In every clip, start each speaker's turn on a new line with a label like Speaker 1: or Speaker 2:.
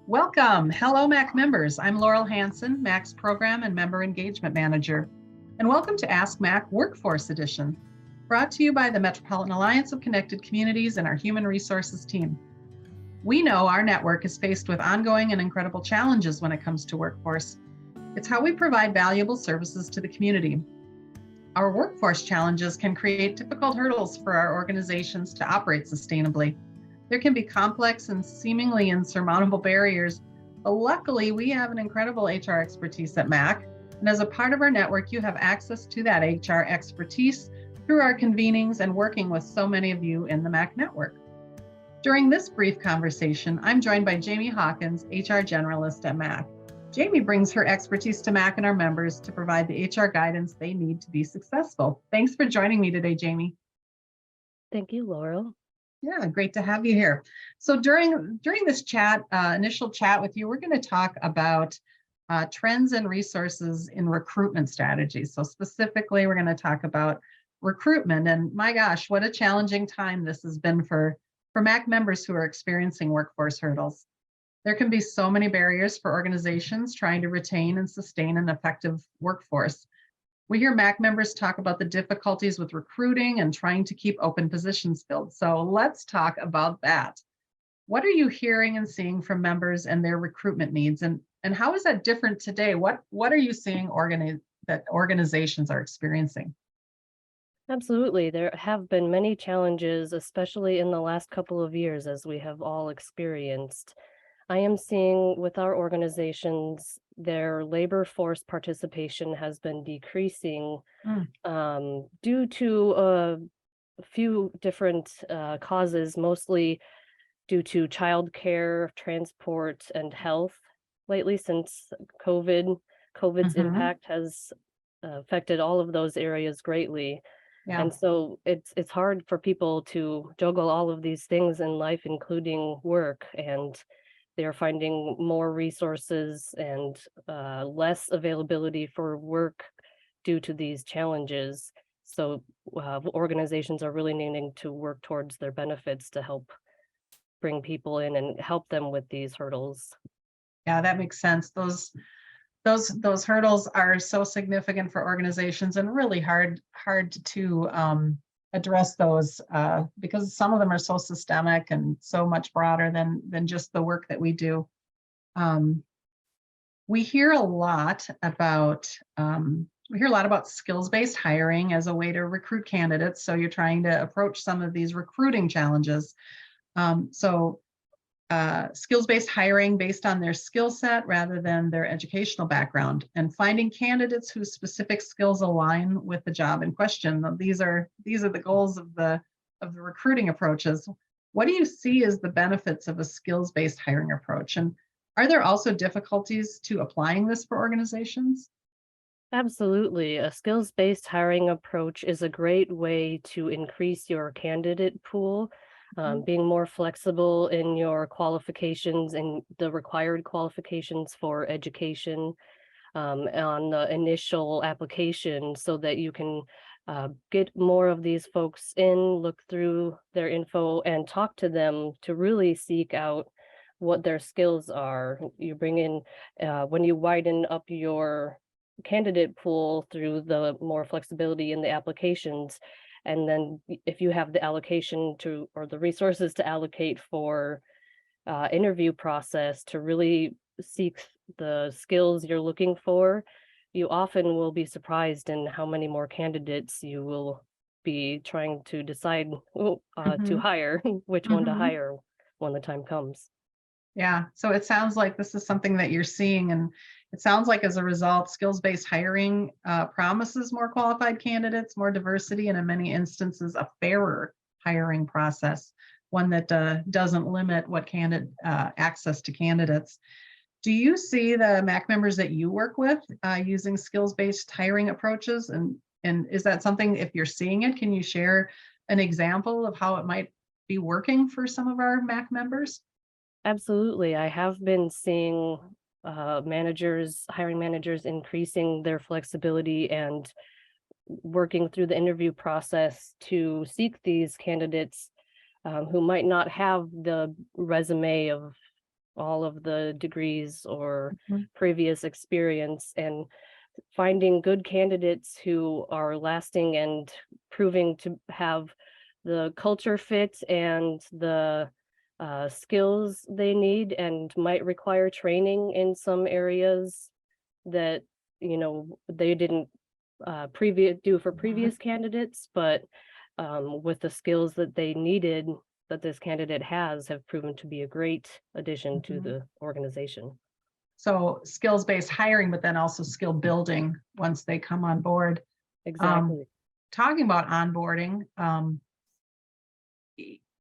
Speaker 1: Welcome. Hello, MACC members. I'm Laurel Hansen, MACC's Program and Member Engagement Manager. And welcome to Ask MACC Workforce Edition, brought to you by the Metropolitan Alliance of Connected Communities and our Human Resources team. We know our network is faced with ongoing and incredible challenges when it comes to workforce. It's how we provide valuable services to the community. Our workforce challenges can create difficult hurdles for our organizations to operate sustainably. There can be complex and seemingly insurmountable barriers, but luckily we have an incredible HR expertise at MACC, and as a part of our network, you have access to that HR expertise through our convenings and working with so many of you in the MACC network. During this brief conversation, I'm joined by Jamie Hawkins, HR Generalist at MACC. Jamie brings her expertise to MACC and our members to provide the HR guidance they need to be successful. Thanks for joining me today, Jamie.
Speaker 2: Thank you, Laurel.
Speaker 1: Yeah, great to have you here. So during this chat, initial chat with you, we're going to talk about trends and resources in recruitment strategies. So specifically, we're going to talk about recruitment. And my gosh, what a challenging time this has been for MACC members who are experiencing workforce hurdles. There can be so many barriers for organizations trying to retain and sustain an effective workforce. We hear MACC members talk about the difficulties with recruiting and trying to keep open positions filled. So let's talk about that. What are you hearing and seeing from members and their recruitment needs? And how is that different today? What are you seeing that organizations are experiencing?
Speaker 2: Absolutely. There have been many challenges, especially in the last couple of years, as we have all experienced. I am seeing with our organizations, their labor force participation has been decreasing due to a few different causes, mostly due to childcare, transport, and health lately since COVID. COVID's impact has affected all of those areas greatly. Yeah. And so it's hard for people to juggle all of these things in life, including work, and they're finding more resources and less availability for work due to these challenges. So organizations are really needing to work towards their benefits to help bring people in and help them with these hurdles.
Speaker 1: Yeah, that makes sense. Those hurdles are so significant for organizations and really hard to address those because some of them are so systemic and so much broader than just the work that we do. We hear a lot about skills-based hiring as a way to recruit candidates. So you're trying to approach some of these recruiting challenges. Skills-based hiring based on their skill set rather than their educational background, and finding candidates whose specific skills align with the job in question. These are the goals of the recruiting approaches. What do you see as the benefits of a skills-based hiring approach? And are there also difficulties to applying this for organizations?
Speaker 2: Absolutely. A skills-based hiring approach is a great way to increase your candidate pool. Being more flexible in your qualifications and the required qualifications for education on the initial application, so that you can get more of these folks in, look through their info and talk to them to really seek out what their skills are. You bring in, when you widen up your candidate pool through the more flexibility in the applications, and then if you have the allocation to, or the resources to allocate for interview process to really seek the skills you're looking for, you often will be surprised in how many more candidates you will be trying to decide to hire, which one to hire when the time comes.
Speaker 1: Yeah, so it sounds like this is something that you're seeing, and it sounds like as a result, skills-based hiring promises more qualified candidates, more diversity, and in many instances, a fairer hiring process, one that doesn't limit what access to candidates. Do you see the MACC members that you work with using skills-based hiring approaches? And is that something, if you're seeing it, can you share an example of how it might be working for some of our MACC members?
Speaker 2: Absolutely. I have been seeing hiring managers increasing their flexibility and working through the interview process to seek these candidates who might not have the resume of all of the degrees or
Speaker 1: Mhm.
Speaker 2: previous experience, and finding good candidates who are lasting and proving to have the culture fit and the skills they need, and might require training in some areas that they didn't previous candidates, but with the skills that they needed, that this candidate have proven to be a great addition to
Speaker 1: Mhm.
Speaker 2: the organization.
Speaker 1: So skills-based hiring, but then also skill building once they come on board. Um,
Speaker 2: Exactly.
Speaker 1: Talking about onboarding,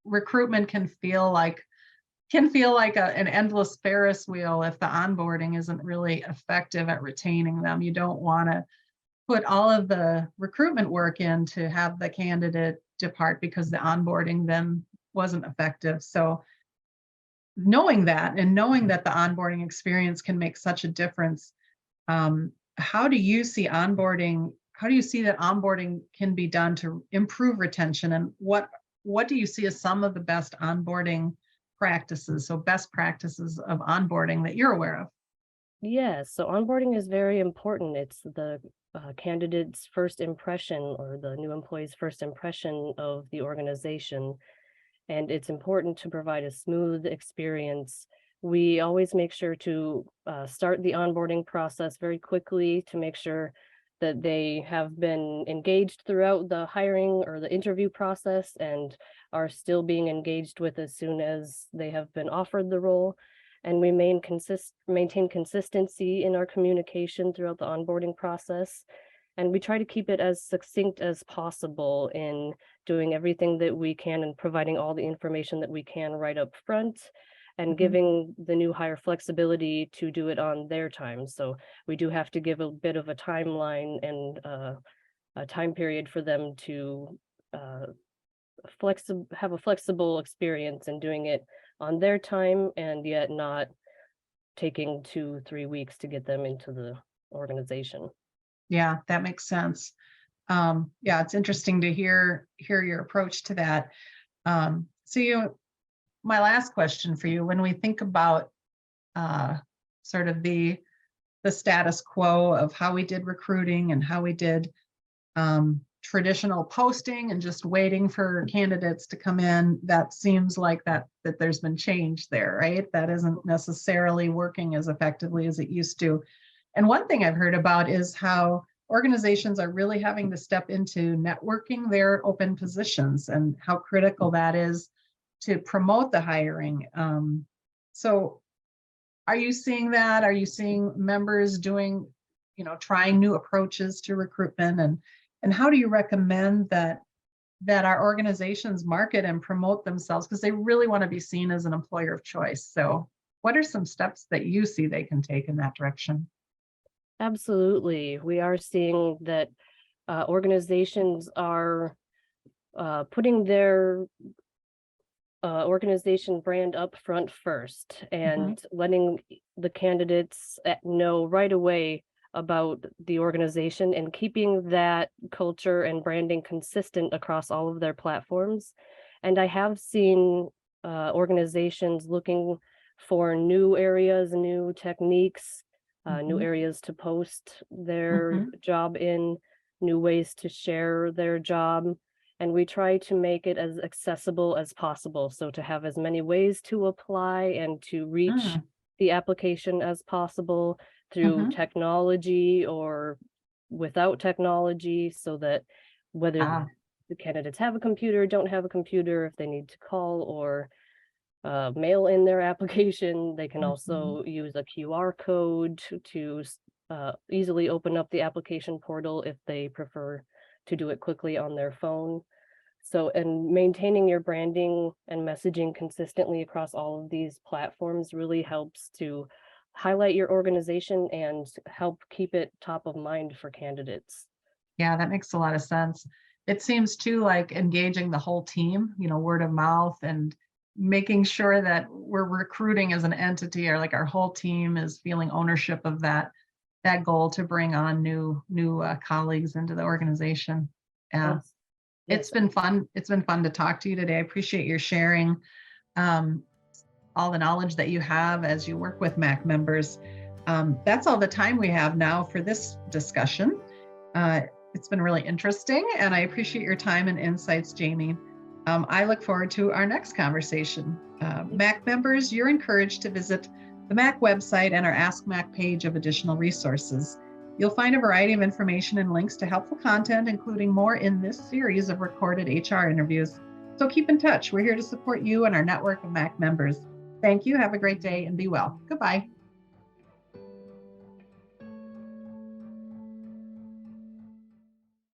Speaker 1: recruitment can feel like an endless Ferris wheel if the onboarding isn't really effective at retaining them. You don't want to put all of the recruitment work in to have the candidate depart because the onboarding then wasn't effective. So knowing that and knowing that the onboarding experience can make such a difference, how do you see onboarding? How do you see that onboarding can be done to improve retention? And what do you see as some of the best onboarding practices? So best practices of onboarding that you're aware of.
Speaker 2: Yes, so onboarding is very important. It's the candidate's first impression, or the new employee's first impression of the organization, and it's important to provide a smooth experience. We always make sure to start the onboarding process very quickly to make sure that they have been engaged throughout the hiring or the interview process and are still being engaged with as soon as they have been offered the role. And we maintain consistency in our communication throughout the onboarding process. And we try to keep it as succinct as possible in doing everything that we can and providing all the information that we can right up front, and
Speaker 1: Mhm.
Speaker 2: giving the new hire flexibility to do it on their time. So we do have to give a bit of a timeline and a time period for them to uh, have a flexible experience in doing it on their time, and yet not taking 2-3 weeks to get them into the organization.
Speaker 1: Yeah, that makes sense. Yeah, it's interesting to hear your approach to that. So my last question for you, when we think about uh, sort of the status quo of how we did recruiting and how we did traditional posting and just waiting for candidates to come in, that seems like that there's been change there, right? That isn't necessarily working as effectively as it used to. And one thing I've heard about is how organizations are really having to step into networking their open positions and how critical that is to promote the hiring. So are you seeing that? Are you seeing members doing, trying new approaches to recruitment, and how do you recommend that our organizations market and promote themselves because they really want to be seen as an employer of choice? So what are some steps that you see they can take in that direction?
Speaker 2: Absolutely. We are seeing that organizations are putting their organization brand up front first,
Speaker 1: Mhm.
Speaker 2: and letting the candidates know right away about the organization, and keeping that culture and branding consistent across all of their platforms. And I have seen organizations looking for new areas, new techniques, new
Speaker 1: Mhm.
Speaker 2: areas to post their
Speaker 1: Mhm.
Speaker 2: job in, new ways to share their job, and we try to make it as accessible as possible. So to have as many ways to apply and to reach
Speaker 1: Mm.
Speaker 2: the application as possible through
Speaker 1: Mhm.
Speaker 2: technology or without technology, so that whether
Speaker 1: Ah.
Speaker 2: the candidates have a computer, don't have a computer, if they need to call or mail in their application, they can
Speaker 1: Mhm.
Speaker 2: also use a QR code to easily open up the application portal if they prefer to do it quickly on their phone. So, and maintaining your branding and messaging consistently across all of these platforms really helps to highlight your organization and help keep it top of mind for candidates.
Speaker 1: Yeah, that makes a lot of sense. It seems too like engaging the whole team, word of mouth, and making sure that we're recruiting as an entity, or like our whole team is feeling ownership of that goal to bring on new colleagues into the organization. Yeah,
Speaker 2: Yes,
Speaker 1: it's
Speaker 2: yes,
Speaker 1: been fun. It's been fun to talk to you today. I appreciate your sharing. Um, all the knowledge that you have as you work with MACC members. That's all the time we have now for this discussion. It's been really interesting, and I appreciate your time and insights, Jamie. I look forward to our next conversation. MACC members, you're encouraged to visit the MACC website and our Ask MACC page of additional resources. You'll find a variety of information and links to helpful content, including more in this series of recorded HR interviews. So keep in touch. We're here to support you and our network of MACC members. Thank you. Have a great day and be well. Goodbye.